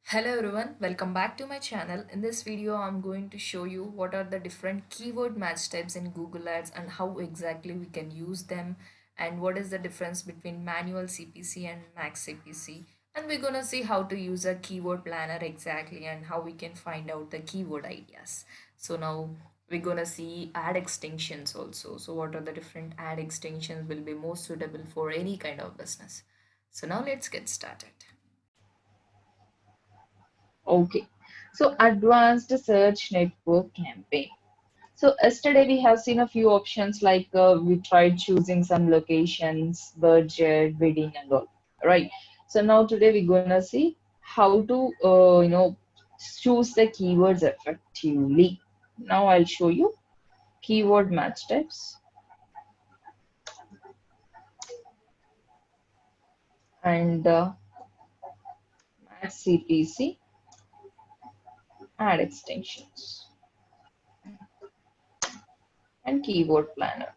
Hello everyone, welcome back to my channel. In this video, I'm going to show you what are the different keyword match types in Google Ads and how exactly we can use them and what is the difference between manual CPC and max CPC. And we're gonna see how to use a keyword planner exactly and how we can find out the keyword ideas. So now we're gonna see ad extensions also. So what are the different ad extensions will be most suitable for any kind of business. So now let's get started. Okay, so advanced search network campaign. So yesterday we have seen a few options like we tried choosing some locations, budget, bidding, and all. Right. So now today we're gonna see how to choose the keywords effectively. Now I'll show you keyword match types and match CPC ad extensions and keyword planner.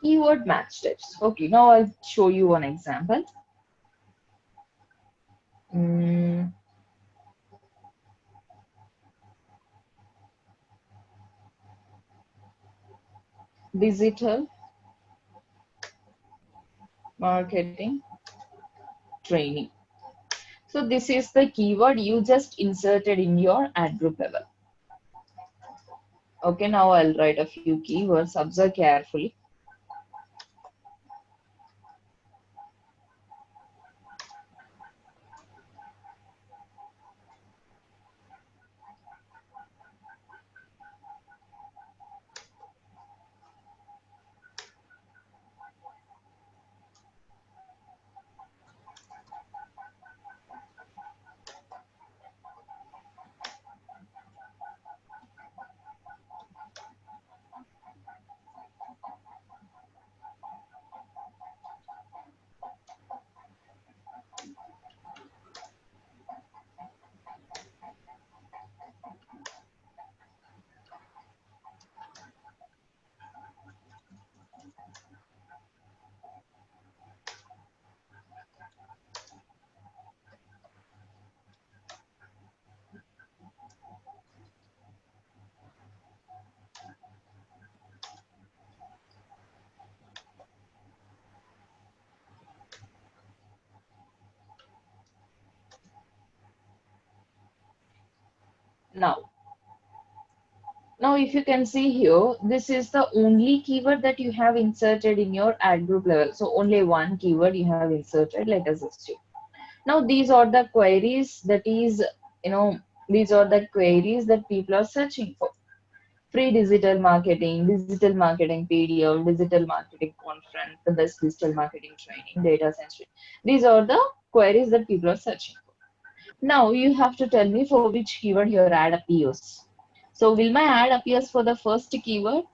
Keyword match types. Okay, now I'll show you one example. Mm, digital marketing training. So this is the keyword you just inserted in your ad group level. Okay, now I'll write a few keywords. Observe carefully. Now, now if you can see here, this is the only keyword that you have inserted in your ad group level. So only one keyword you have inserted, let us assume. Now these are the queries that is, you know, these are the queries that people are searching for. Free digital marketing, digital marketing PDF, digital marketing conference, the best digital marketing training, data science. These are the queries that people are searching for. Now you have to tell me for which keyword your ad appears. So will my ad appears for the first keyword?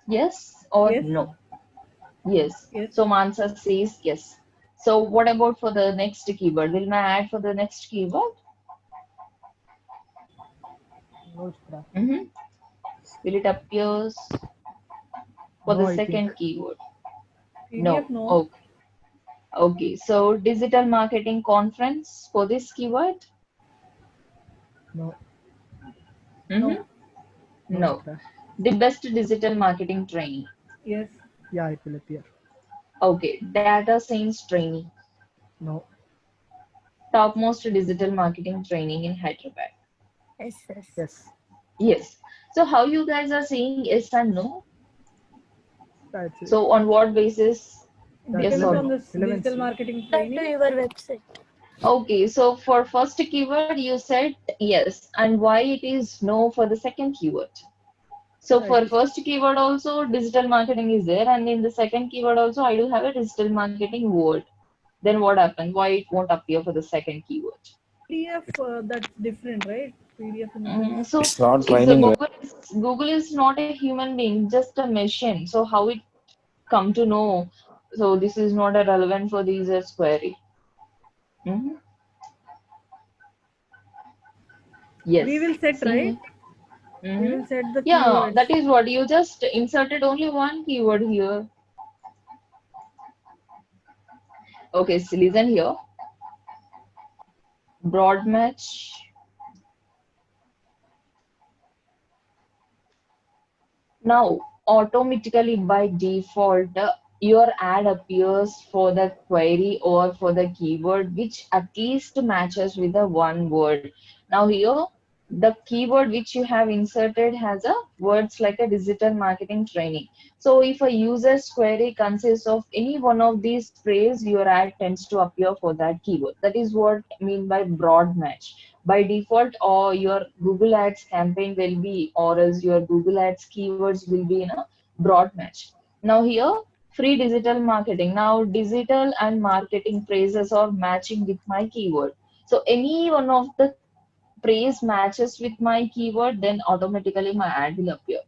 Yes or Yes, no? Yes. yes, So my answer says yes. So what about for the next keyword? Will my ad for the next keyword? no, Chitra. Mhm. Will it appears for No, the I think. second keyword? PDF, No. no. Okay. Okay. So digital marketing conference for this keyword? No, Mm-hmm. no, no, No. Chitra. The best digital marketing training. Yes, yeah, it will appear. Okay. Data science training. No, Topmost digital marketing training in Hyderabad. Yes, yes. yes, Yes. So how you guys are saying yes and no? that's it. So on what basis? Yeah, Yes it's or relevant, no? Mm, No? relevance. According Relevance. to Yeah. your website. Okay, so for first keyword you said yes, and why it is no for the second keyword? So Yeah, it for is. first keyword also digital marketing is there, and in the second keyword also I do have a digital marketing word. Then what happened? Why it won't appear for the second keyword? PDF, that's different, right? PDF images. So It's not is training, right? Google is not a human being, just a machine. So how it come to know? So this is not a relevant for the user's query. Mhm. We Yes. will set, right? See, We Mm-hmm. will set the Yeah, keywords. that is what you just inserted only one keyword here. Okay, so listen here. Broad match. Now, automatically by default, your ad appears for the query or for the keyword which at least matches with the one word. Now, here, the keyword which you have inserted has a words like a digital marketing training. So, if a user's query consists of any one of these phrase, your ad tends to appear for that keyword. That is what I mean by broad match by default or your Google Ads campaign will be or else your Google Ads keywords will be in a broad match. Now here free digital marketing. Now digital and marketing phrases are matching with my keyword. So any one of the phrase matches with my keyword, then automatically my ad will appear.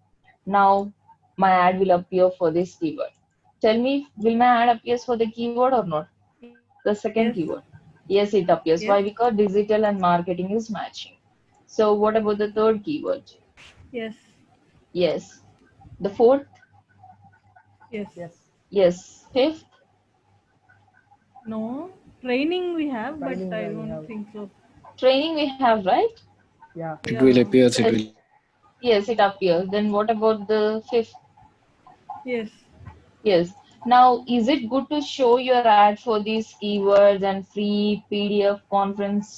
Now my ad will appear for this keyword. Tell me, will my ad appears for the keyword or not? The Yes. second keyword. Yes, it appears. Yes. Why? Because digital and marketing is matching. So what about the third keyword? Yes. Yes. The fourth? Yes. Yes. Fifth? No. Training we have, but I don't think so. Training we have, right? It will Yeah. appear. It Yes. will. Yes, it appears. Then what about the fifth? Yes. Yes. Now, is it good to show your ad for these keywords and free PDF conference?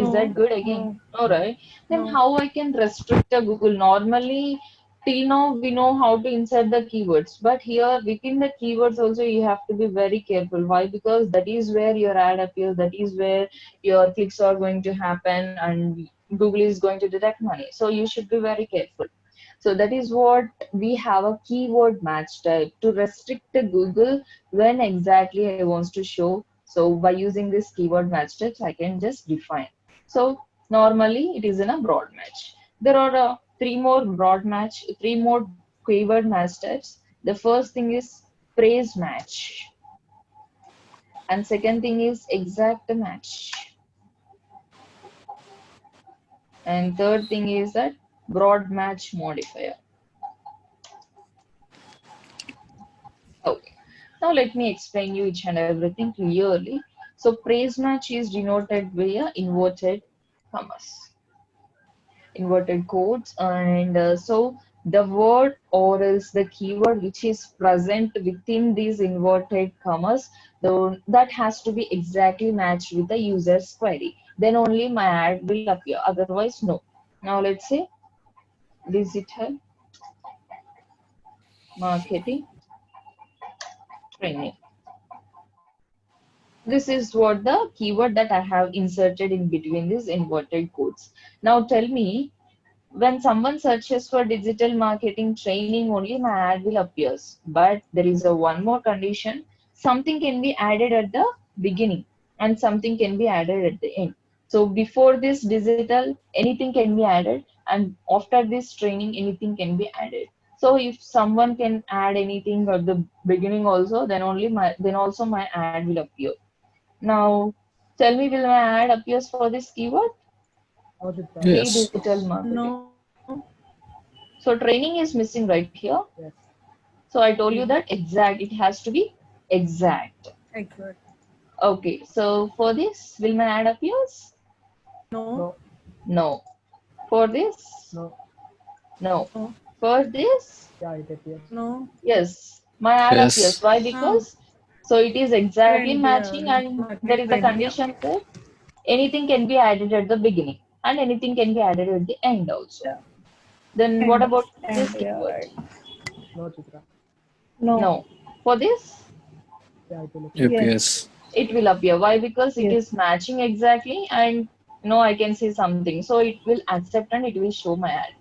Is that No. good again? No. All right. Then No. how I can restrict the Google? Normally, till now we know how to insert the keywords, but here within the keywords also you have to be very careful. Why? Because that is where your ad appears. That is where your clicks are going to happen, and Google is going to deduct money. So you should be very careful. So that is what we have a keyword match type to restrict the Google when exactly I wants to show. So by using this keyword match types, I can just define. So normally it is in a broad match. There are three more keyword match types. The first thing is phrase match, and second thing is exact match, and third thing is that broad match modifier. Okay. Now let me explain you each and everything clearly. So praise match is denoted via commas, inverted quotes, and so the word or else the keyword which is present within these inverted commas, though that has to be exactly matched with the user's query. Then only my ad will appear. Otherwise, no. Now let's say digital marketing training. This is what the keyword that I have inserted in between these inverted quotes. Now tell me, when someone searches for digital marketing training, only my ad will appear. But there is a one more condition. Something can be added at the beginning and something can be added at the end. So before this digital, anything can be added, and after this training, anything can be added. So if someone can add anything at the beginning also, then also my ad will appear. Now, tell me, will my ad appears for this keyword? Free Yes. digital marketing. No. So training is missing right here. So I told you Yes. that exact, it has to be exact. Exact. Okay, so for this, will my ad appears? No. No. For this? No. No. For this? No. Yes. My ad appears. Yes. Why? Ah. Because so it is exactly Training. Yeah. matching, Digital and there marketing is a training. Yeah. condition that anything can be added at the beginning and anything can be added at the end also. Yeah. Then what And about and this yeah. keyword? Right. No. No. For this, Yes. APS. it will appear. Why? Because it Yes. is matching exactly, and no, I can see something. So it will accept and it will show my ad.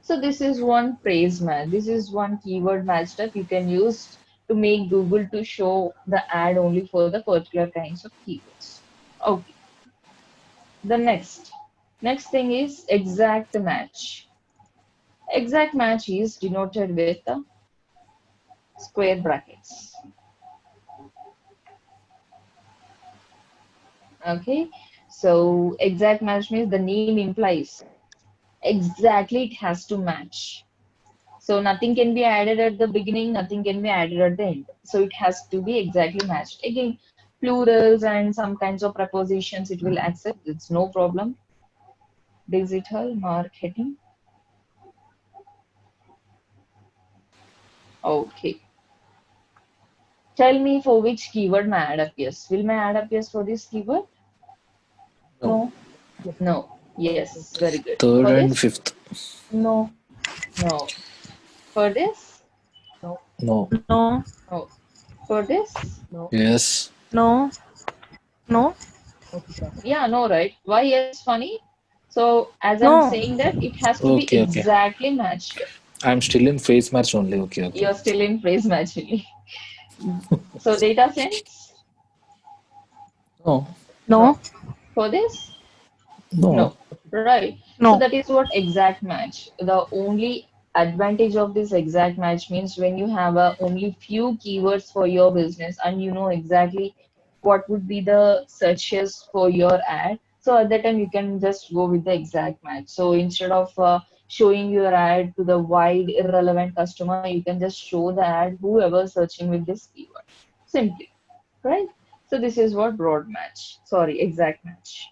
So this is one phrase match. This is one keyword match that you can use to make Google to show the ad only for the particular kinds of keywords. Okay. The next thing is exact match. Exact match is denoted with the square brackets. Okay, so exact match means the name implies. Exactly, it has to match. So nothing can be added at the beginning, nothing can be added at the end. So it has to be exactly matched. Again, plurals and some kinds of prepositions it will accept. It's no problem. Digital marketing. Okay. Tell me for which keyword my ad appears. Will my ad appears for this keyword? No. No. No. Yes. Very good. Third For and this? fifth. No. No. For this? No. No, No. For this? Yes. no, no, Yeah, no, right? Why yes, funny? So as I'm no. saying that it has to be Okay, okay. exactly matched. I'm still in face match only. Okay, okay. You're still in phrase matching. So data sense No. No, for this? No. No. Right. So no. that is what exact match. The only advantage of this exact match means when you have only few keywords for your business and you know exactly what would be the searches for your ad. So at that time you can just go with the exact match. So instead of showing your ad to the wide irrelevant customer, you can just show the ad whoever searching with this keyword. Simply, right? So this is what broad match. Sorry, exact match.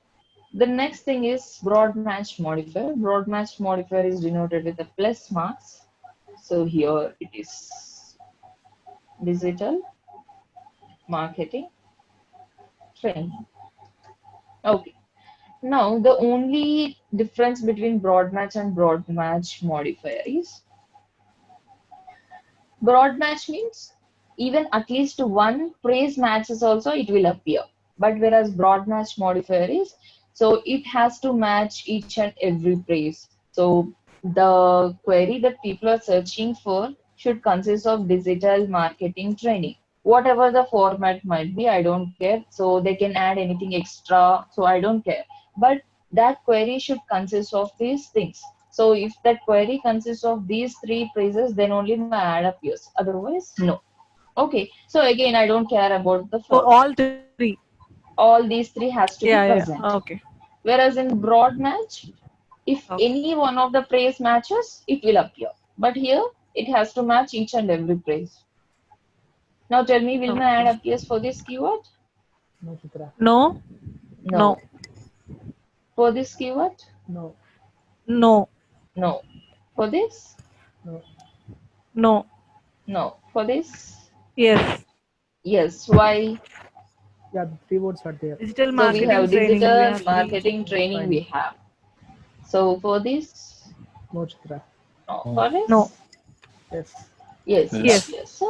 The next thing is broad match modifier. Broad match modifier is denoted with a plus marks. So here it is digital marketing training. Okay. Now the only difference between broad match and broad match modifier is broad match means even at least one phrase matches also it will appear. But whereas broad match modifier is so it has to match each and every phrase. So the query that people are searching for should consist of digital marketing training. Whatever the format might be, I don't care. So they can add anything extra, so I don't care. But that query should consist of these things. So if that query consists of these three phrases, then only my ad appears. Otherwise, no. Okay. So again, I don't care about the So format. all three. All these three has to Yeah, be yeah. present. Okay. Whereas in broad match, if Okay. any one of the phrase matches, it will appear. But here, it has to match each and every phrase. Now tell me, will my ad Okay. appears for this keyword? No, no, No. For this keyword? no, No. For this? no. No. For this? Yes. Yes. Why? Digital So we marketing have training. We digital have three. marketing training we have. So for this, no, for No. this, yes, it Yes. Yes. appears.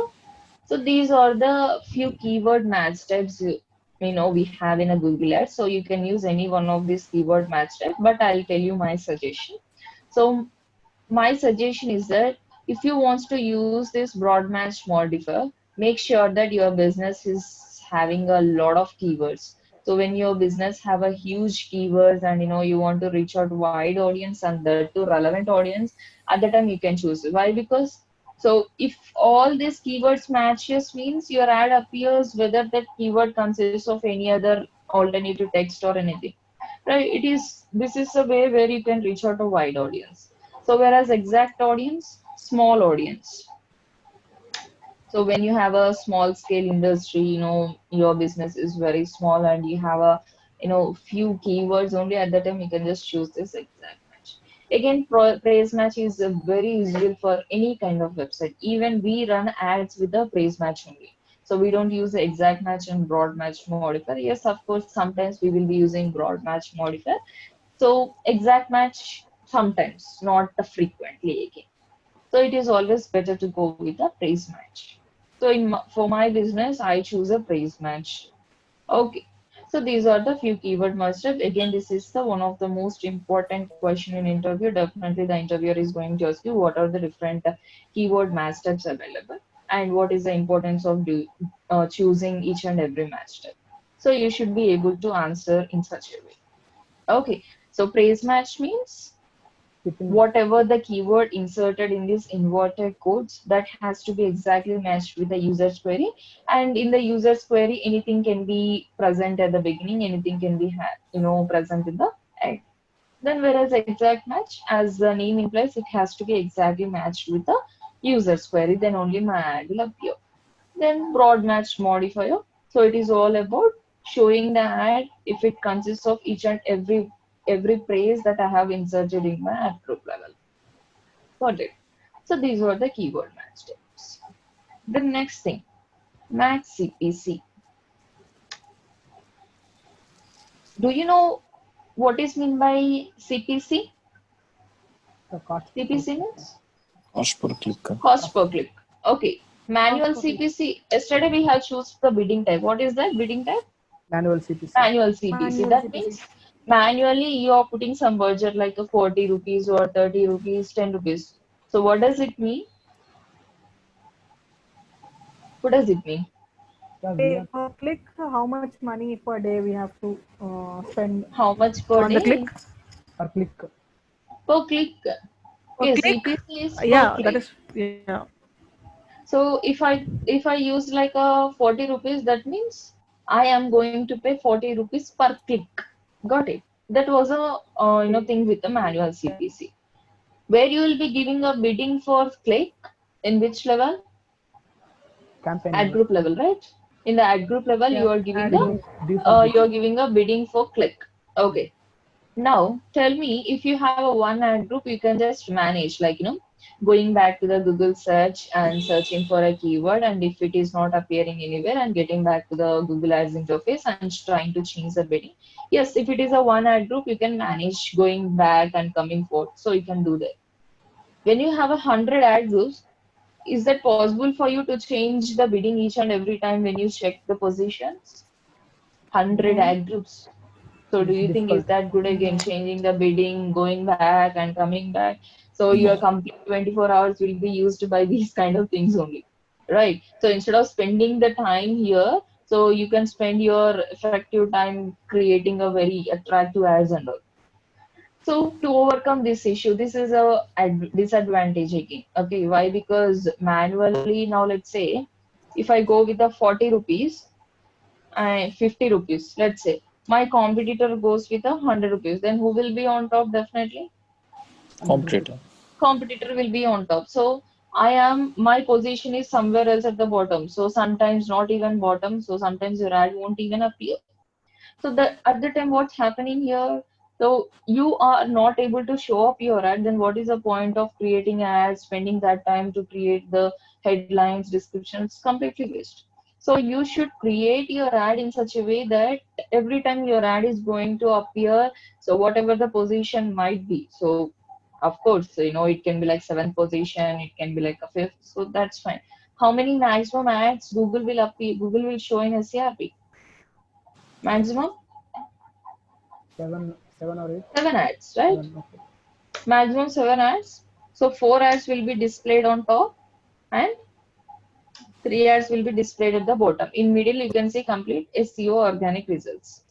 So these are the few keyword match types we have in a Google Ads. So you can use any one of these keyword match type, but I'll tell you my suggestion. So my suggestion is that if you want to use this broad match modifier, make sure that your business is having a lot of keywords. So when your business have a huge keywords and you want to reach out wide audience and that to relevant audience, at the time you can choose. Why? Because so if all these keywords matches means your ad appears whether that keyword consists of any other alternative text or anything. Right? This is a way where you can reach out a wide audience. So whereas exact audience, small audience. So when you have a small scale industry, your business is very small and you have few keywords only at that time you can just choose this exact match. Again, praise match is very useful for any kind of website. Even we run ads with the praise match only. So we don't use the exact match and broad match modifier. Yes, of course, sometimes we will be using broad match modifier. So exact match sometimes, not the frequently again. So it is always better to go with a praise match. So for my business, I choose a praise match. Okay. So these are the few keyword match types. Again, this is the one of the most important question in interview. Definitely the interviewer is going to ask you what are the different keyword match types available and what is the importance of choosing each and every match type. So you should be able to answer in such a way. Okay. So praise match means whatever the keyword inserted in these inverted codes that has to be exactly matched with the user's query, and in the user's query anything can be present at the beginning, anything can be present in the end. Then whereas exact match, as the name implies, it has to be exactly matched with the user's query, then only my ad will appear. Then broad match modifier. So it is all about showing the ad if it consists of each and every phrase that I have inserted in my ad group level. Got it. So these were the keyword match types. The next thing, match CPC. Do you know what is mean by CPC? The cost per CPC click. means cost per click. cost per click. Okay. Manual Cost per click. CPC. Yesterday we have choose the bidding type. What is that bidding type? Manual CPC. Manual CPC. Manual That CPC. means manually you are putting some budget like a 40 rupees or 30 rupees, 10 rupees. So what does it mean? What does it mean? Yeah, we Pay are per click, how much money per day we have to spend How much per on the day? click? per click. Per click. Per Okay, click? CPC is per Yeah, that click. is, yeah. So if I use like a 40 rupees, that means I am going to pay 40 rupees per click. Got it? That was a thing with the manual CPC, where you will be giving a bidding for click in which level? Campaign Ad level. group level, right? In the ad group level, Yeah, you are giving ad a group. Default you are bidding. giving a bidding for click. Okay. Now, tell me if you have a one ad group, you can just manage like, going back to the Google search and searching for a keyword. And if it is not appearing anywhere and getting back to the Google Ads interface and trying to change the bidding. Yes, if it is a one ad group, you can manage going back and coming forth. So you can do that. When you have 100 ad groups, is that possible for you to change the bidding each and every time when you check the positions? 100 No, ad groups. So do It's you think is difficult. that good again, no. changing the bidding, going back and coming back? So your No. complete 24 hours will be used by these kind of things only, right? So instead of spending the time here, so you can spend your effective time creating a very attractive ads and all. So to overcome this issue, this is a disadvantage again. Okay, why? Because manually now let's say if I go with the 40 rupees and 50 rupees, let's say my competitor goes with 100 rupees, then who will be on top? Definitely 100 rupees. Competitor. competitor will be on top. So my position is somewhere else at the bottom. So sometimes not even bottom. So sometimes your ad won't even appear. So that at the time, what's happening here? So you are not able to show up your ad. Then what is the point of creating ads, spending that time to create the headlines, descriptions? Completely waste. So you should create your ad in such a way that every time your ad is going to appear, so whatever the position might be. So of course, it can be like seventh position, it can be like a fifth. So that's fine. How many maximum ads Google will appear? Google will show in SCRP? Maximum Seven or eight. 7 ads, right? Seven. Okay. Maximum 7 ads. So 4 ads will be displayed on top and 3 ads will be displayed at the bottom. In middle, you can see complete SEO organic results.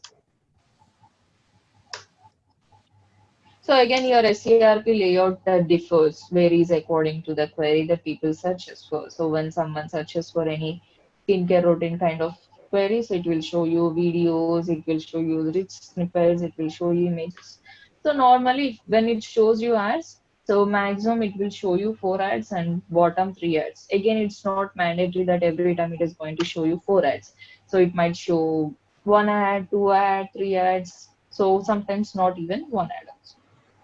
So again, your SERP layout differs, varies according to the query that people searches for. So when someone searches for any skincare routine kind of queries, it will show you videos, it will show you rich snippets, it will show you images. So normally when it shows you ads, so maximum it will show you 4 ads and bottom 3 ads. Again, it's not mandatory that every time it is going to show you 4 ads. So it might show 1 ad, 2 ad, 3 ads. So sometimes not even 1 ad also.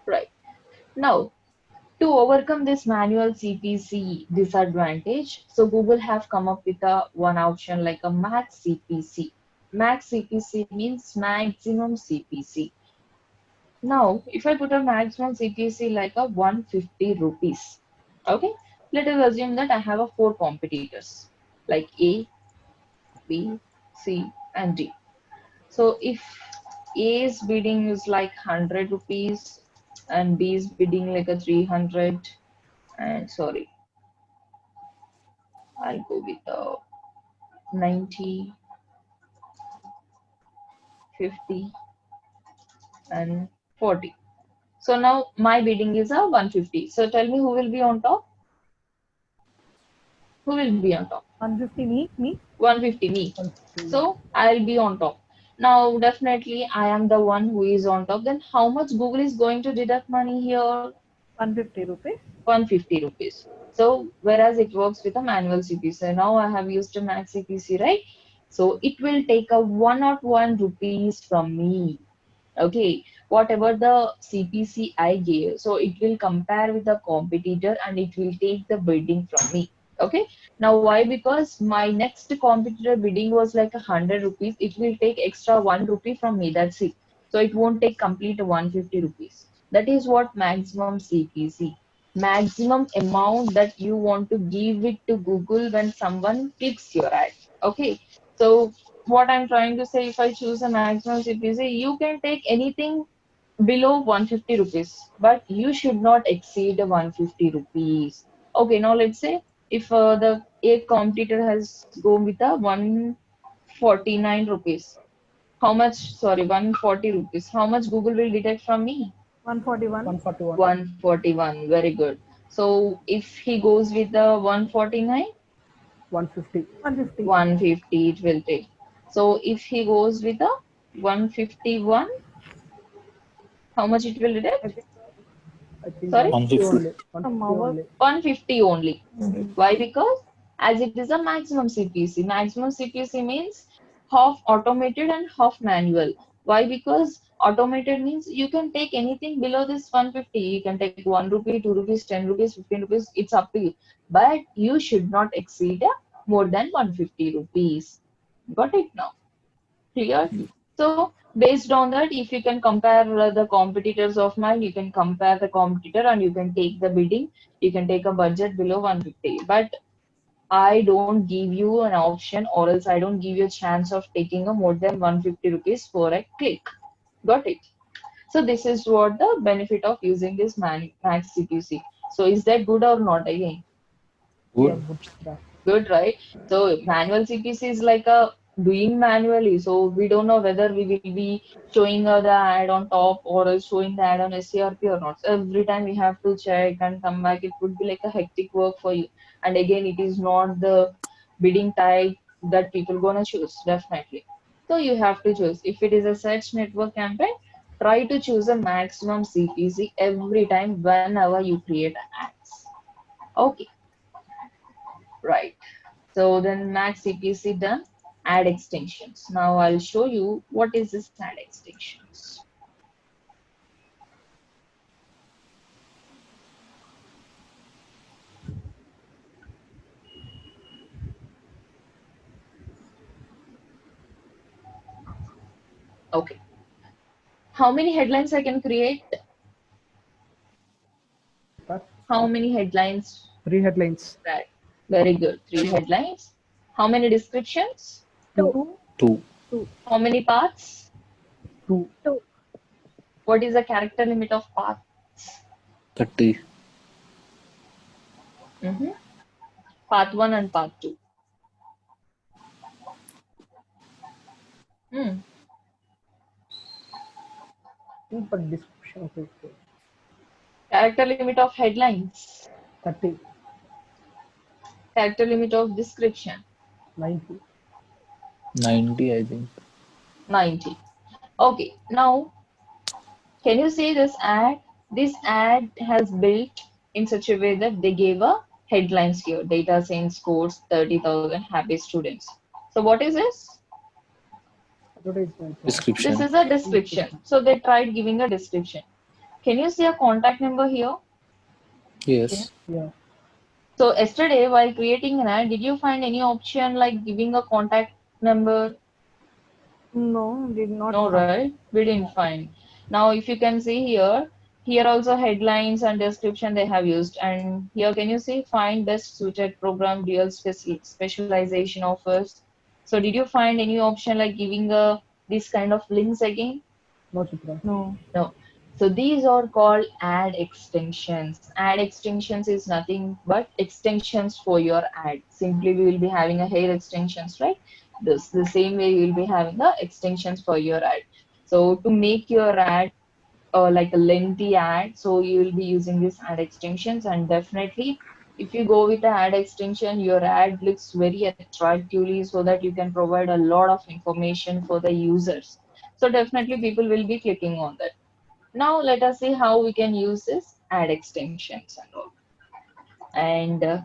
Right. Now, to overcome this manual CPC disadvantage, so Google have come up with a one option like a max CPC. Max CPC means maximum CPC. Now, if I put a maximum CPC like a 150 rupees, okay, let us assume that I have a 4 competitors like A, B, C, and D. So if A's bidding is like 100 rupees and B's bidding like a 300, and sorry, I'll go with 90, 50, and 40. So now my bidding is a 150. So tell me who will be on top? Who will be on top? 150 me? 150 me. 150. So I'll be on top. Now, definitely, I am the one who is on top. Then how much Google is going to deduct money here? 150 rupees. 150 rupees. So, whereas it works with a manual CPC. Now I have used a Mac CPC, right? So, it will take a 101 rupees from me. Okay, whatever the CPC I gave, so it will compare with the competitor and it will take the bidding from me. Okay, now why? Because my next competitor bidding was like 100 rupees, it will take extra 1 rupee from me. That's it. So it won't take complete 150 rupees. That is what maximum CPC, maximum amount that you want to give it to Google when someone clicks your ad. Okay, so what I'm trying to say, if I choose a maximum CPC, you can take anything below 150 rupees, but you should not exceed 150 rupees. Okay, now let's say if the a competitor has gone with a 149 rupees, how much, sorry, 140 rupees, how much Google will deduct from me? 141. 141. 141, very good. So if he goes with the 149, 150. 150. 150 it will take. So if he goes with a 151, how much it will I deduct? think I think Sorry? 150 150. only. some 150 hours. only. 150 only. Mhm. Why? Because as it is a maximum CPC. Maximum CPC means half automated and half manual. Why? Because automated means you can take anything below this 150. You can take 1 rupee, 2 rupees, 10 rupees, 15 rupees. It's up to you. But you should not exceed more than 150 rupees. Got it now? Clear? So based on that, if you can compare the competitors of mine, you can compare the competitor and you can take the bidding. You can take a budget below 150. But I don't give you an option, or else I don't give you a chance of taking a more than 150 rupees for a click. Got it? So this is what the benefit of using this Max CPC. So is that good or not again? Yeah, Good. good, Chitra. Good, right? So manual CPC is like a doing manually. So we don't know whether we will be showing the ad on top or else showing the ad on SCRP or not. So every time we have to check and come back. It would be like a hectic work for you. And again, it is not the bidding type that people gonna choose, definitely. So you have to choose. If it is a search network campaign, try to choose a maximum CPC every time whenever you create ads. Okay, right. So then Max CPC done, add extensions. Now I'll show you what is this add extensions. Okay. How many headlines I can create? But How many headlines? 3 headlines. Right. Very good. 3 headlines. How many descriptions? 2. 2. 2. 2. How many paths? 2. 2. What is the character limit of paths? 30. Mhm. Path 1 and path 2. Hmm. 2 per description. Okay, okay. Character limit of headlines. 30. Character limit of description. 90. 90, I think. 90. Okay. Now can you see this ad? This ad has built in such a way that they gave a headlines here. Data science scores 30,000 happy students. So what is this? Advertisement. This Description. is a description. So they tried giving a description. Can you see a contact number here? Yes. Yeah. So yesterday while creating an ad, did you find any option like giving a contact number? No, did not No, find. right? We didn't find. Now, if you can see here, here also headlines and description they have used. And here, can you see find best suited program, dual specialization offers. So, did you find any option like giving this kind of links again? No, Chitra. No. No. So these are called ad extensions. Ad extensions is nothing but extensions for your ad. Simply we will be having a hair extensions, right? This the same way you will be having the extensions for your ad. So to make your ad like a lengthy ad, so you will be using these ad extensions, and definitely If you go with the ad extension, your ad looks very attractively so that you can provide a lot of information for the users. So definitely people will be clicking on that. Now let us see how we can use this ad extensions and all. And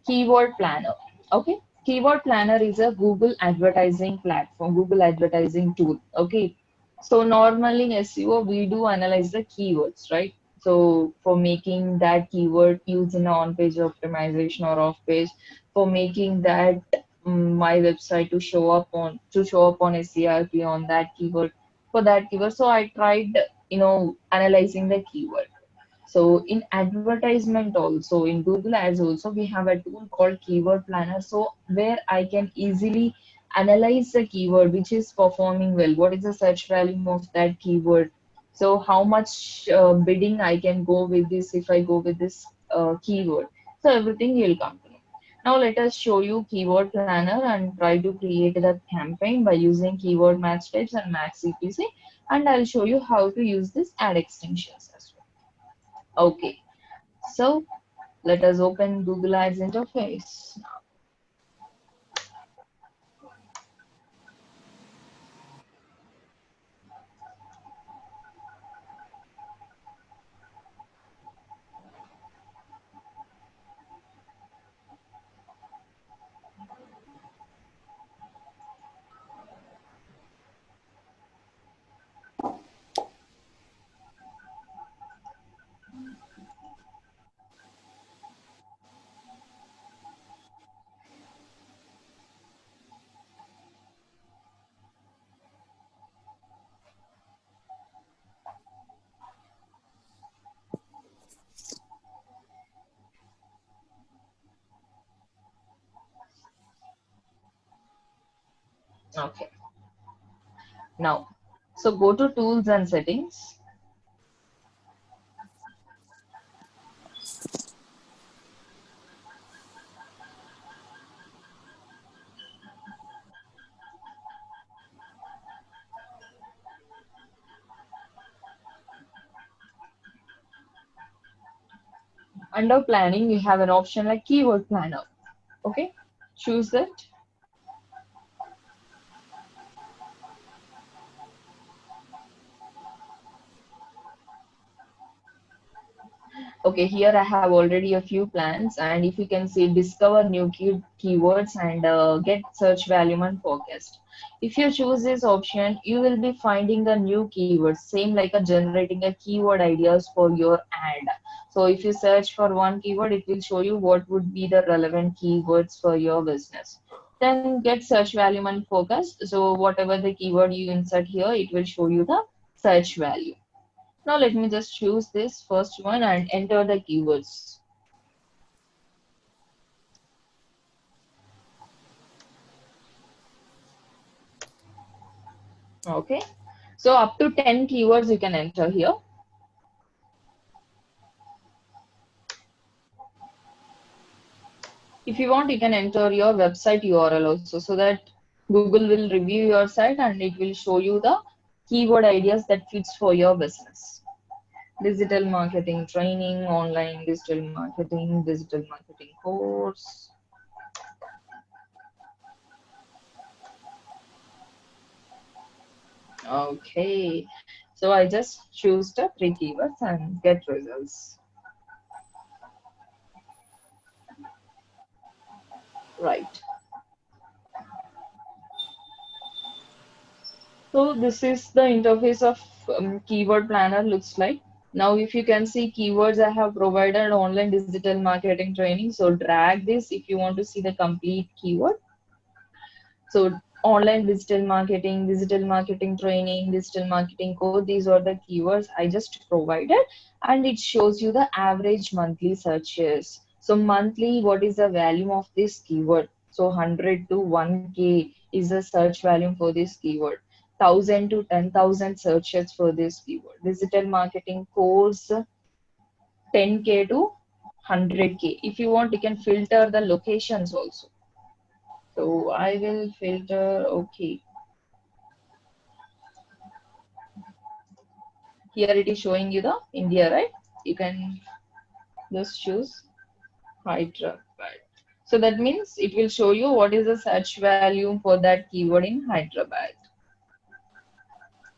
Keyword Planner. Okay, Keyword Planner is a Google advertising platform, Google advertising tool. Okay, so normally in SEO we do analyze the keywords, right? So for making that keyword used in on-page optimization or off-page, for making that my website to show up on SERP on that keyword, for that keyword. So I tried, analyzing the keyword. So in advertisement also, in Google Ads also, we have a tool called Keyword Planner. So where I can easily analyze the keyword which is performing well. What is the search value of that keyword? So how much bidding I can go with this if I go with this keyword. So everything will come to know. Now let us show you Keyword Planner and try to create the campaign by using keyword match types and Max CPC. And I'll show you how to use this ad extensions as well. Okay. So let us open Google Ads interface. Okay. Now, so go to tools and settings. Under planning, you have an option like keyword planner. Okay. Choose that. Okay, here I have already a few plans, and if you can see, discover new keywords and get search volume and forecast. If you choose this option, you will be finding the new keywords, same like a generating a keyword ideas for your ad. So if you search for one keyword, it will show you what would be the relevant keywords for your business. Then get search volume and forecast. So whatever the keyword you insert here, it will show you the search value. Now let me just choose this first one and enter the keywords. Okay. So up to 10 keywords you can enter here. If you want, you can enter your website URL also so that Google will review your site and it will show you the keyword ideas that fits for your business. Digital marketing training, online digital marketing course. Okay. So I just choose the 3 keywords and get results. Right. So this is the interface of Keyword Planner looks like. Now, if you can see keywords, I have provided online digital marketing training. So drag this if you want to see the complete keyword. So online digital marketing training, digital marketing code, these are the keywords I just provided, and it shows you the average monthly searches. So monthly, what is the value of this keyword? So 100 to 1K is the search volume for this keyword. 1,000 to 10,000 searches for this keyword. Digital marketing course, 10K to 100K. If you want, you can filter the locations also. So I will filter, okay. Here it is showing you the India, right? You can just choose. Hyderabad. So that means it will show you what is the search value for that keyword in Hyderabad.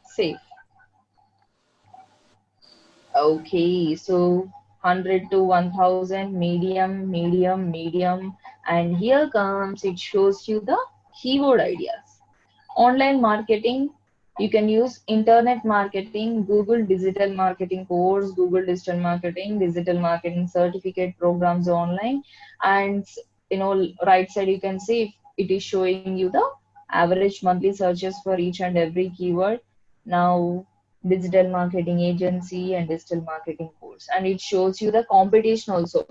Save. Okay, so 100 to 1000, medium, medium, medium, and here comes it shows you the keyword ideas. Online marketing, you can use internet marketing, Google digital marketing course, Google digital marketing certificate programs online, and right side you can see if it is showing you the average monthly searches for each and every keyword. Now digital marketing agency and digital marketing course, and it shows you the competition also.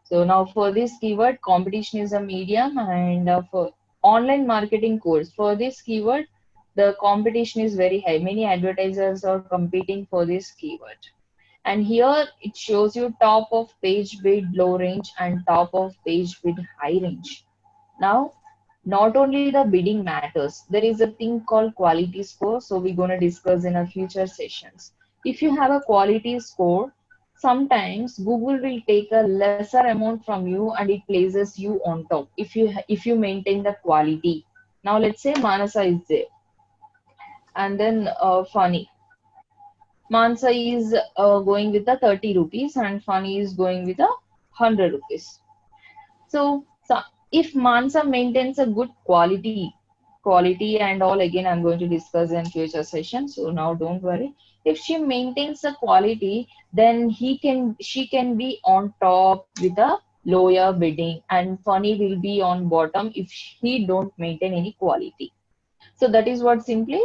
So now for this keyword, competition is a medium, and for online marketing course, for this keyword, the competition is very high. Many advertisers are competing for this keyword. And here it shows you top of page bid low range and top of page bid high range. Now, not only the bidding matters, there is a thing called quality score. So we're going to discuss in our future sessions. If you have a quality score, sometimes Google will take a lesser amount from you and it places you on top if you maintain the quality. Now let's say Manasa is there, and then Funny. Mansa is going with the 30 rupees and Funny is going with the 100 rupees. So if Mansa maintains a good quality and all, again I'm going to discuss in future sessions. So now don't worry. If she maintains the quality, then she can be on top with a lower bidding, and Funny will be on bottom if he don't maintain any quality. So that is what simply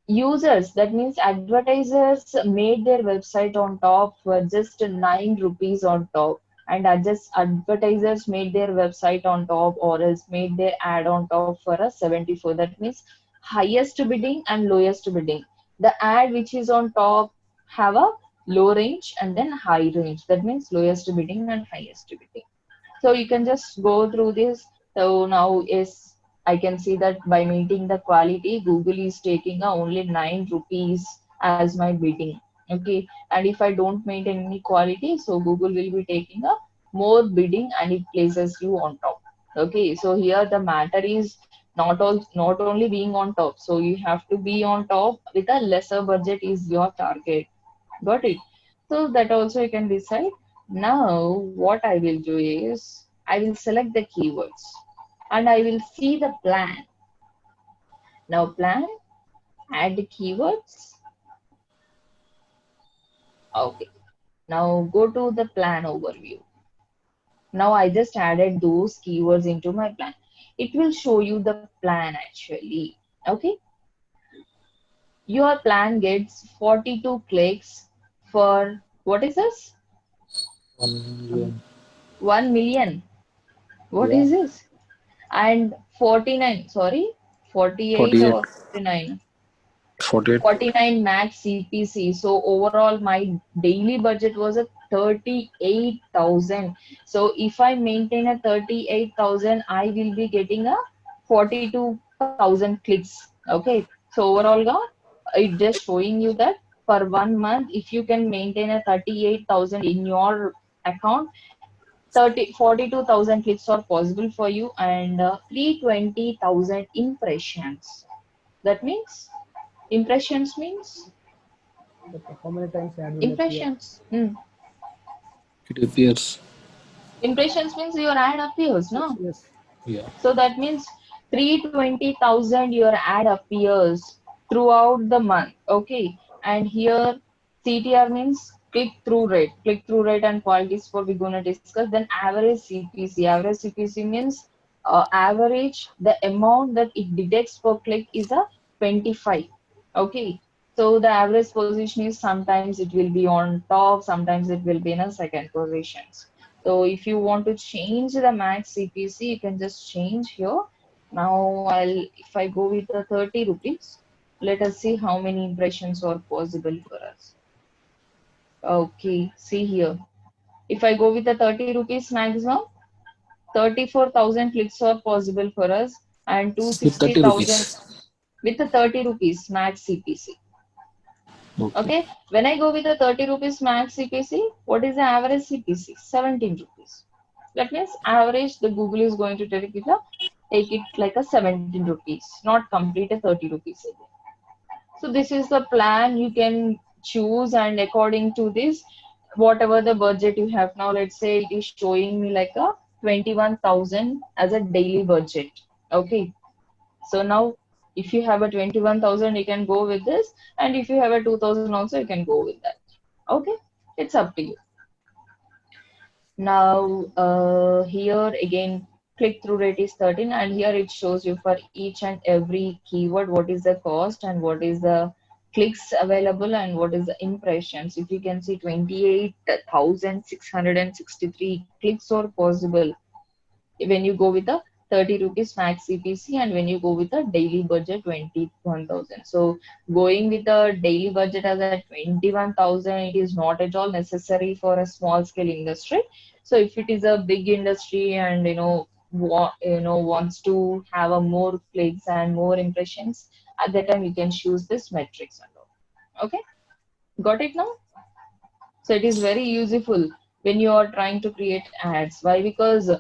users, that means advertisers, made their website on top for just 9 rupees on top, and advertisers made their website on top or else made their ad on top for a 74. That means highest bidding and lowest bidding. The ad which is on top have a low range and then high range. That means lowest bidding and highest bidding. So you can just go through this. So now is I can see that by meeting the quality, Google is taking only 9 rupees as my bidding. Okay, and if I don't maintain any quality, so Google will be taking a more bidding and it places you on top. Okay, so here the matter is not only being on top, so you have to be on top with a lesser budget is your target. Got it? So that also you can decide. Now what I will do is I will select the keywords and I will see the plan. Now plan, add the keywords. Okay. Now go to the plan overview. Now I just added those keywords into my plan. It will show you the plan actually. Okay. Your plan gets 42 clicks for what is this? 1 million. 1 million. What Yeah. is this? And 49, sorry, 48 or 48. 49? 48. 49 max CPC. So overall, my daily budget was a 38,000. So if I maintain a 38,000, I will be getting a 42,000 clicks. Okay. So overall, it just showing you that for 1 month, if you can maintain a 38,000 in your account, 42,000 clicks are possible for you, and 320,000 impressions. That means impressions means Okay. How many times ad will appear? impressions. It appears. Impressions means your ad appears, Yes. no? Yes. Yeah. So that means 320,000 your ad appears throughout the month. Okay. And here CTR means click through rate. Click through rate and quality score we're gonna discuss. Then average CPC. Average CPC means average, the amount that it detects per click is a 25. Okay. So the average position is sometimes it will be on top, sometimes it will be in a second position. So if you want to change the max CPC, you can just change here. Now if I go with the 30 rupees, let us see how many impressions are possible for us. Okay, see here. If I go with the 30 rupees maximum, 34,000 clicks are possible for us, and With 30 260,000 rupees. with the 30 rupees max CPC. Okay. Okay, when I go with the 30 rupees max CPC, what is the average CPC? 17 rupees. That means average the Google is going to take it like a 17 rupees, not complete a 30 rupees again. So this is the plan you can choose, and according to this, whatever the budget you have now, let's say it is showing me like a 21,000 as a daily budget. Okay. So now if you have a 21,000, you can go with this, and if you have a 2,000 also, you can go with that. Okay. It's up to you. Now, here again, click-through rate is 13, and here it shows you for each and every keyword what is the cost and what is the clicks available and what is the impressions. If you can see 28,663 clicks are possible when you go with the 30 rupees max CPC, and when you go with the daily budget 21,000. So going with the daily budget as a 21,000, it is not at all necessary for a small scale industry. So if it is a big industry and wants to have a more clicks and more impressions, at that time you can choose this metrics and all. Okay, got it now? So it is very useful when you are trying to create ads. Why? Because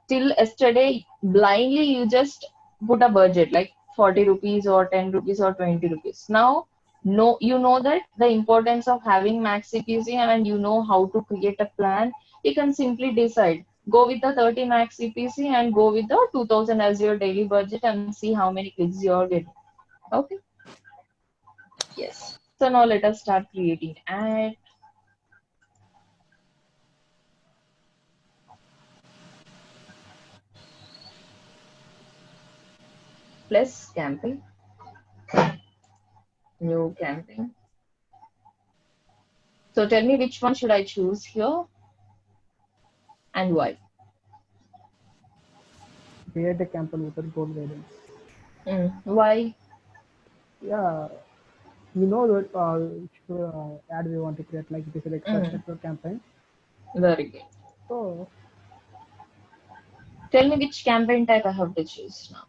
till yesterday blindly you just put a budget like 40 rupees or 10 rupees or 20 rupees. Now no, you know that the importance of having max CPC, and you know how to create a plan. You can simply decide go with the 30 max CPC and go with the 2000 as your daily budget and see how many clicks you are getting. Okay, yes. So now let us start creating ad. Plus campaign, new campaign. So tell me which one should I choose here and why? Create a campaign with a goal guidance. Why? Yeah, you know that which ad we want to create, like it is like search Mm, network campaign. very good. So Tell me which campaign type I have to choose now.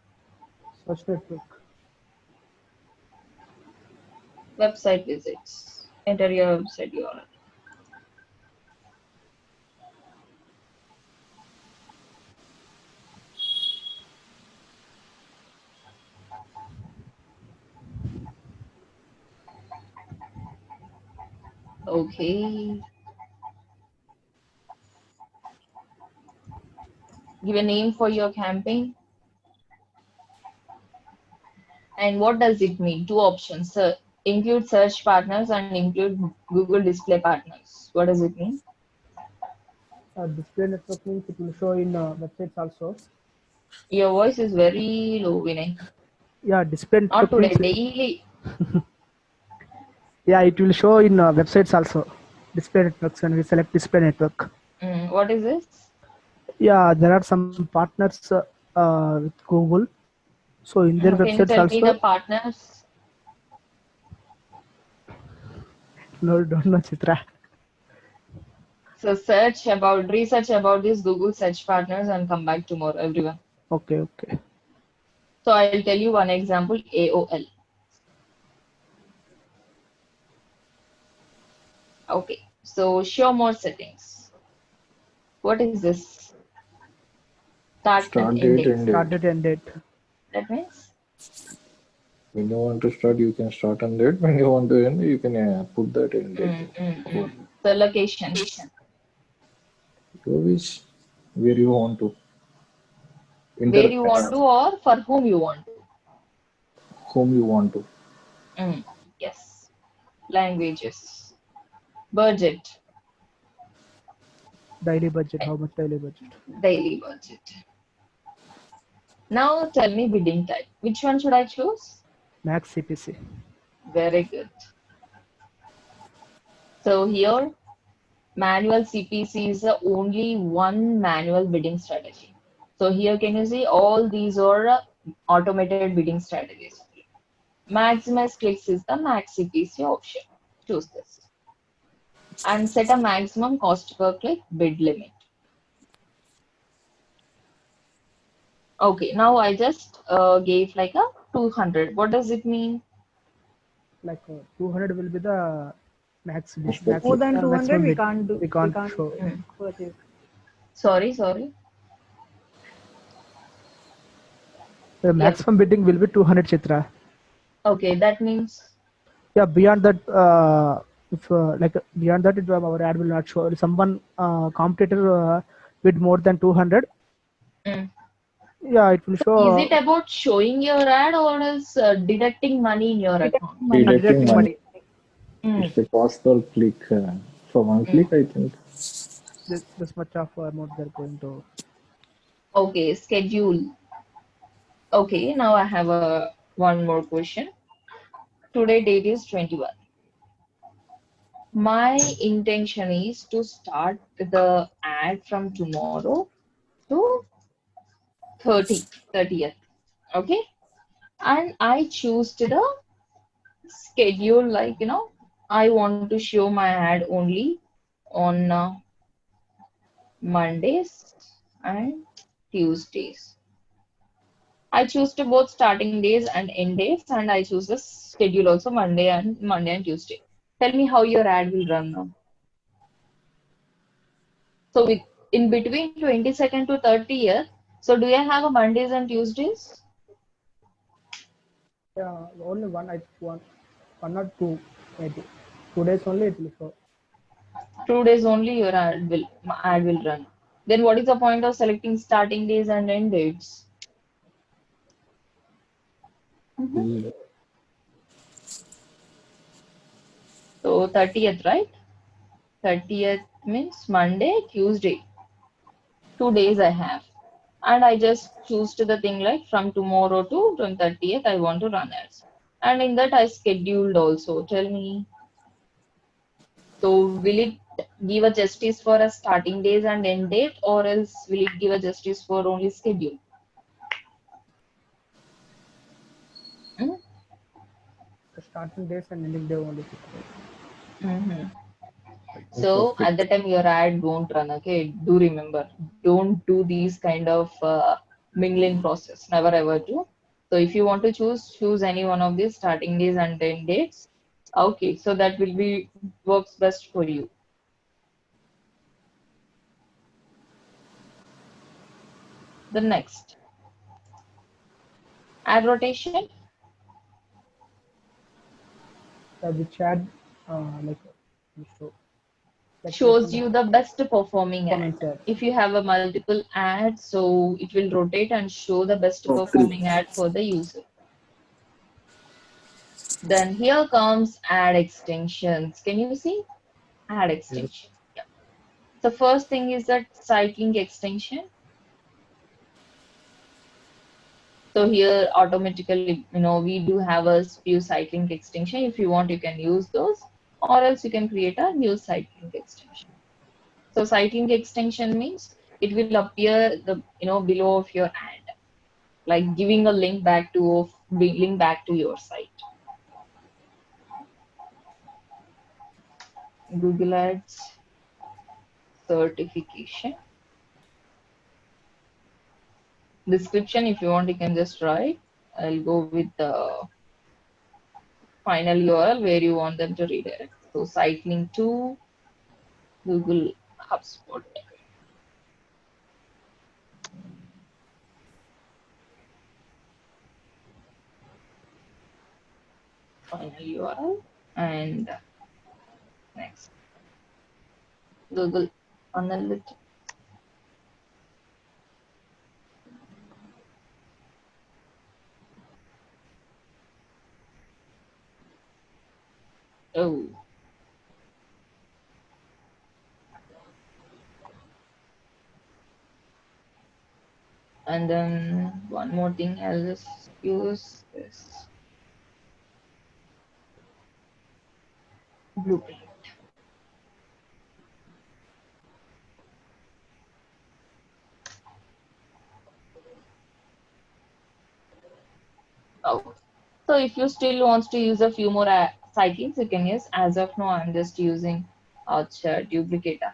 search network. Website visits. Enter your website URL. Okay. Give a name for your campaign. And what does it mean? Two options. Include search partners and include Google Display Partners. What does it mean? Display network means it will show in websites also. Your voice is very low, Vinay. Yeah, display Not network today, means daily. yeah, it will show in websites also. Display networks, and we select display network. What is this? Yeah, there are some partners with Google. So in their Can you websites tell me the also. partners? No, don't know, Chitra. So research about these Google search partners and come back tomorrow, everyone. Okay, okay. So I'll tell you one example, AOL. Okay, so show more settings. What is this? Start and Start end date date. and Start date. date and date. That means When you want to start, you can start on date. When you want to end, you can put that end date. the location. You wish where you want to. Where you want Internet, to or for whom you want whom you want to. to. Yes. Languages. Budget. Daily budget. How much daily budget? Daily budget. Now tell me bidding type. Which one should I choose? Max CPC. Very good. So here, manual CPC is the only one manual bidding strategy. So here can you see all these are automated bidding strategies. Maximize clicks is the max CPC option. Choose this. And set a maximum cost per click bid limit. Okay, now I just gave like a 200. What does it mean? Like 200 will be the max Most max More than 200, maximum we bid. can't do. We We can't can't show. purchase. Sorry. The Yes. maximum bidding will be 200, Chitra. Okay, that means Yeah, beyond that, if like beyond that, our ad will not show. If someone competitor bid more than 200, mm. yeah, it will Is show it about showing your ad or else deducting money in your account? Deducting deducting money. money. Mm. It's a cost per click. For one Mm. click, I think. This much of amount they're going to. Okay, schedule. Okay, now I have one more question. Today date is 21. My intention is to start the ad from tomorrow to 30th. Okay, and I choose to the schedule, like I want to show my ad only on Mondays and Tuesdays. I choose to both starting days and end dates, and I choose the schedule also Monday and Tuesday. Tell me how your ad will run now. So with in between 22nd to 30th, so do you have a Mondays and Tuesdays? Yeah, only one. I one or two maybe. 2 days only it will show. 2 days only your ad will run. Then what is the point of selecting starting days and end dates? Mhm. Mm. So 30th, right? 30th means Monday, Tuesday. 2 days I have. And I just choose to the thing like from tomorrow to 30th I want to run ads. And in that I scheduled also. Tell me. So will it give a justice for a starting days and end date, or else will it give a justice for only schedule? Mm? The starting days and ending day only. Mhm. Think So of it. at the time your ad won't run, okay? Do remember, don't do these kind of mingling process. Never ever do. So if you want to choose any one of these starting days and end dates. Okay, so that will be works best for you. The next ad rotation Which ad like will show. Like based on shows the you the best performing ad. performance ad. If you have a multiple ad, so it will rotate and show the best Okay. performing ad for the user. Then here comes ad extensions. Can you see? Ad Yes. extension. Yeah. The first thing is that site link extension. So here automatically, we do have a few site link extension. If you want, you can use those, or else you can create a new site link extension. So site link extension means it will appear below of your ad, like giving a link back to your site. Google Ads certification. Description, if you want, you can just write. I'll go with the final URL where you want them to redirect. So site link to Google HubSpot. Final URL and next Google Analytics. Oh, and then one more thing, I'll just use this blueprint. Oh, so if you still wants to use a few more sightings, you can use. As of now, I'm just using Duplicator.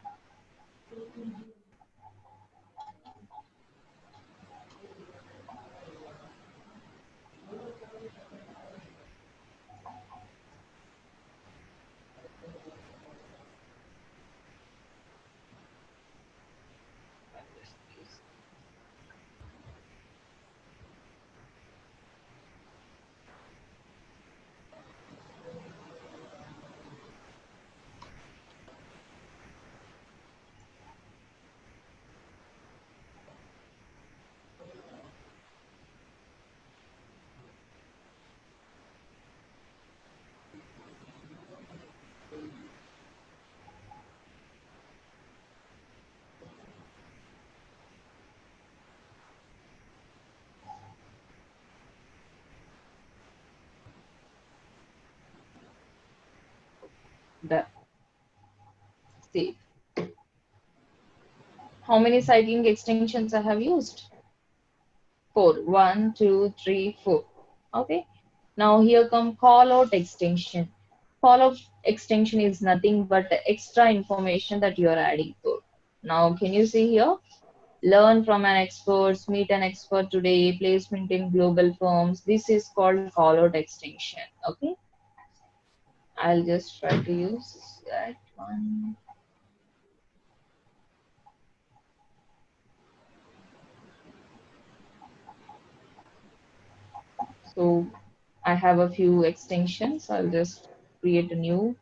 Done. Save. How many cycling extensions I have used? 4. 1, 2, 3, 4. Okay. Now here come call out extension. Call out extension is nothing but the extra information that you are adding to. Now can you see here? Learn from an expert, meet an expert today, placement in global firms. This is called call out extension. Okay. I'll just try to use that one. So I have a few extensions. I'll just create a new.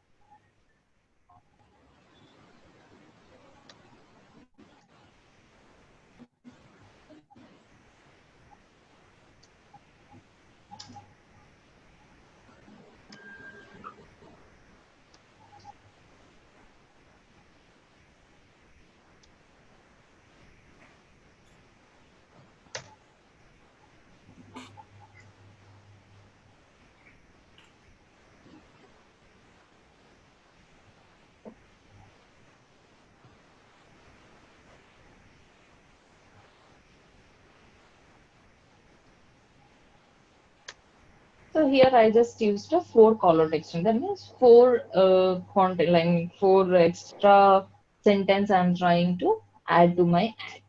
So here I just used a 4 color extension. That means 4 content line, 4 extra sentence I'm trying to add to my ad.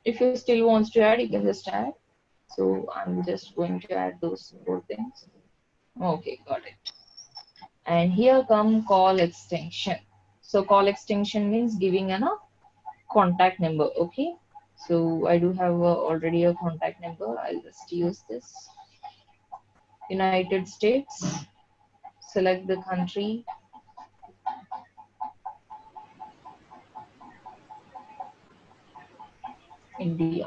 If you still wants to add, you can just add. So I'm just going to add those 4 things. Okay, got it. And here come call extension. So call extension means giving a contact number. Okay. So I do have already a contact number. I'll just use this. United States. Select the country. India.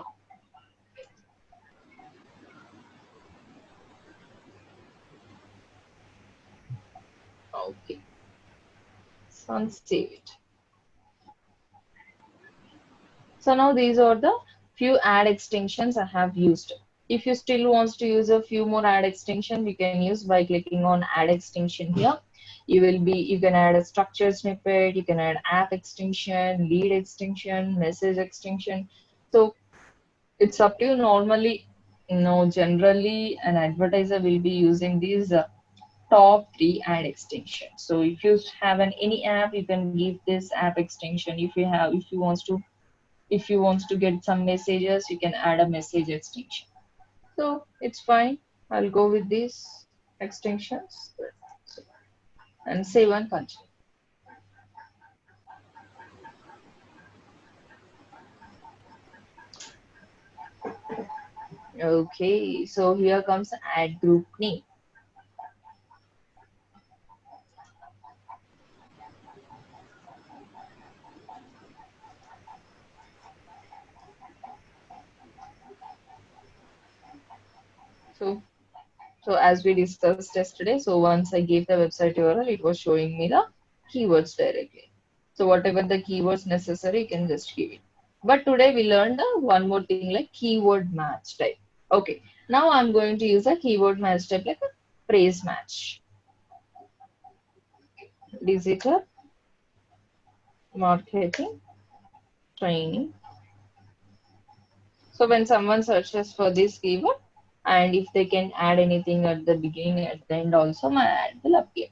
Okay. So I'll save it. So now these are the few ad extensions I have used. If you still wants to use a few more ad extension, you can use by clicking on add extension here. You can add a structured snippet, you can add app extension, lead extension, message extension. So it's up to you. Normally, generally an advertiser will be using these top 3 ad extensions. So if you have any app, you can give this app extension. If you want to get some messages, you can add a message extension. So it's fine. I'll go with these extensions and save and continue. Okay, so here comes ad group name. So as we discussed yesterday, so once I gave the website URL, it was showing me the keywords directly. So whatever the keywords necessary, you can just give it. But today we learned one more thing like keyword match type. Okay, now I'm going to use a keyword match type like a phrase match. Digital marketing training. So when someone searches for this keyword, and if they can add anything at the beginning, at the end also, my ad will appear.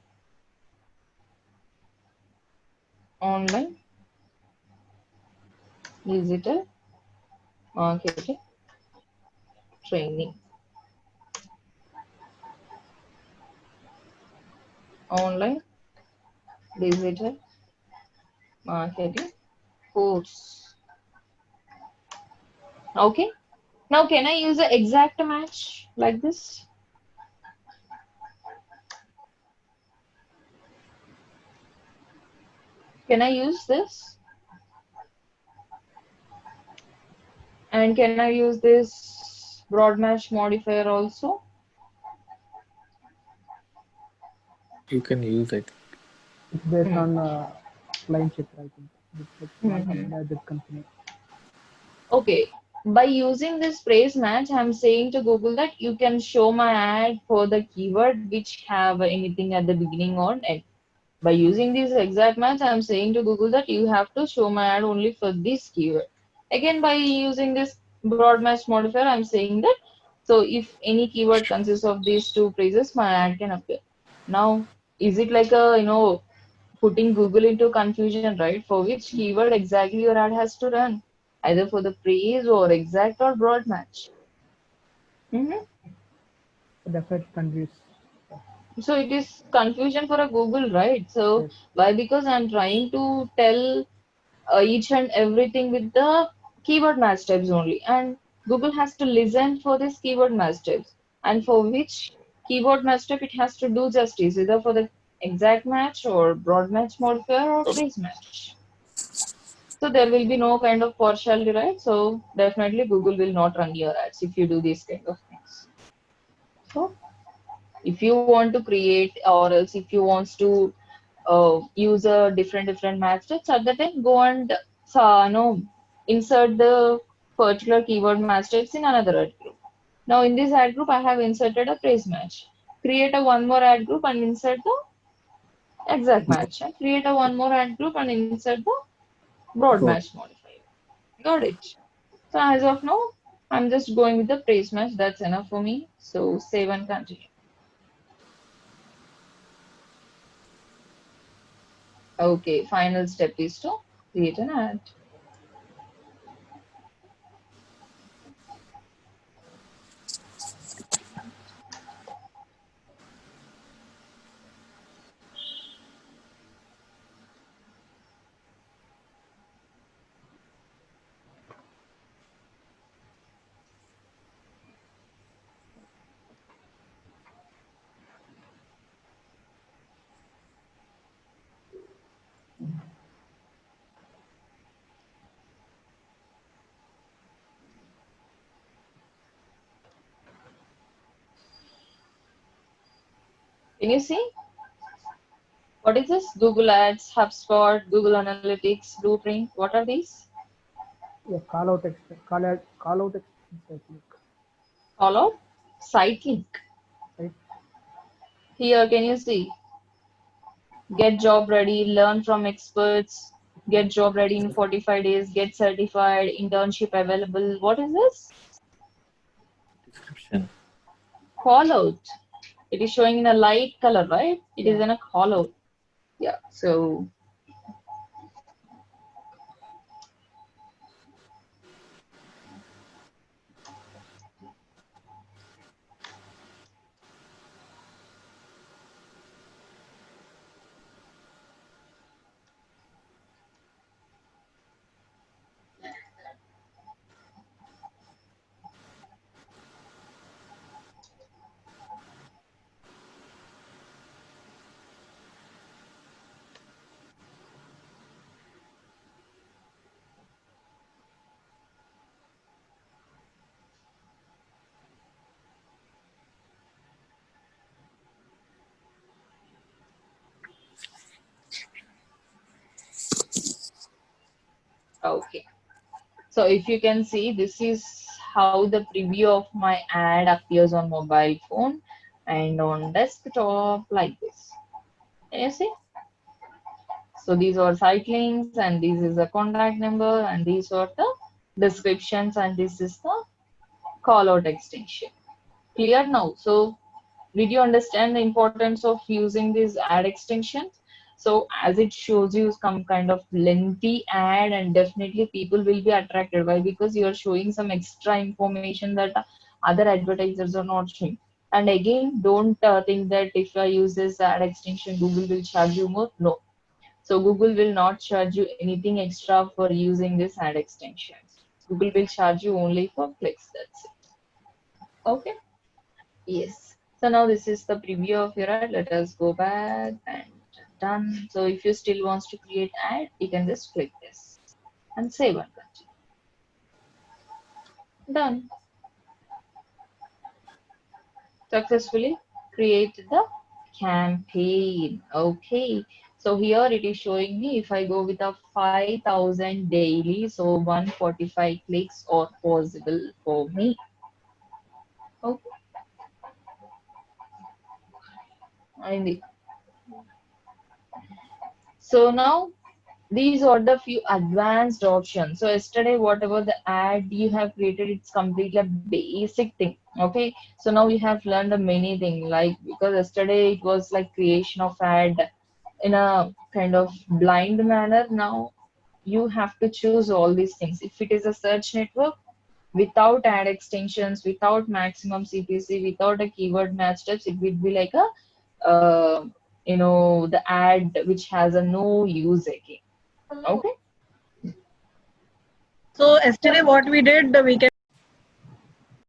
Online digital marketing training. Online digital marketing course. Okay. Now can I use an exact match like this? Can I use this? And can I use this broad match modifier also? You can use it. It's based on client check, I think. It's like small company or big company. Okay. By using this phrase match, I'm saying to Google that you can show my ad for the keyword which have anything at the beginning or end. By using this exact match, I'm saying to Google that you have to show my ad only for this keyword. Again, by using this broad match modifier, I'm saying that so if any keyword consists of these two phrases, my ad can appear. Now, is it like a putting Google into confusion, right? For which keyword exactly your ad has to run, either for the phrase or exact or broad match. Mhm. Definitely confused. So it is confusion for a Google, right? So Yes. why? Because I'm trying to tell each and everything with the keyword match types only, and Google has to listen for this keyword match types, and for which keyword match type it has to do justice, either for the exact match or broad match modifier or phrase match. So there will be no kind of partiality, right? So definitely Google will not run your ads if you do these kind of things. So if you want to create, or else if you want to use a different match types, at the time go and insert the particular keyword match types in another ad group. Now in this ad group I have inserted a phrase match. Create a one more ad group and insert the exact match, and create a one more ad group and insert the broad Got match modifier. Got it. So as of now, I'm just going with the phrase match. That's enough for me. So save and continue. Okay, final step is to create an ad. Can you see? What is this? Google Ads, HubSpot, Google Analytics, Blueprint. What are these? Yeah, call out extensions, I think. Follow site link. Right? Here, can you see? Get job ready, learn from experts, get job ready in 45 days, get certified, internship available. What is this? description. Call out. It is showing in a light color, right? It is Yeah. in a call out. Yeah. So okay. So if you can see, this is how the preview of my ad appears on mobile phone and on desktop like this. Can you see? So these are site links and this is a contact number and these are the descriptions and this is the call out extension. Clear now? So did you understand the importance of using these ad extensions? So as it shows you some kind of lengthy ad and definitely people will be attracted. Why? Because you are showing some extra information that other advertisers are not showing. And again, don't think that if I use this ad extension, Google will charge you more. No. So Google will not charge you anything extra for using this ad extensions. Google will charge you only for clicks. That's it. Okay. Yes. So now this is the preview of your ad. Let us go back and done. So if you still wants to create ad, you can just click this and save and continue. Done. Successfully create the campaign. Okay. So here it is showing me if I go with a 5,000 daily, so 145 clicks are possible for me. Okay. And So now these are the few advanced options. So yesterday, whatever the ad you have created, it's completely a basic thing. Okay. So now we have learned a many things, like because yesterday it was like creation of ad in a kind of blind manner. Now you have to choose all these things. If it is a search network, without ad extensions, without maximum CPC, without a keyword match steps, it will be like a the ad which has a no use again. Okay. So yesterday what we did, we can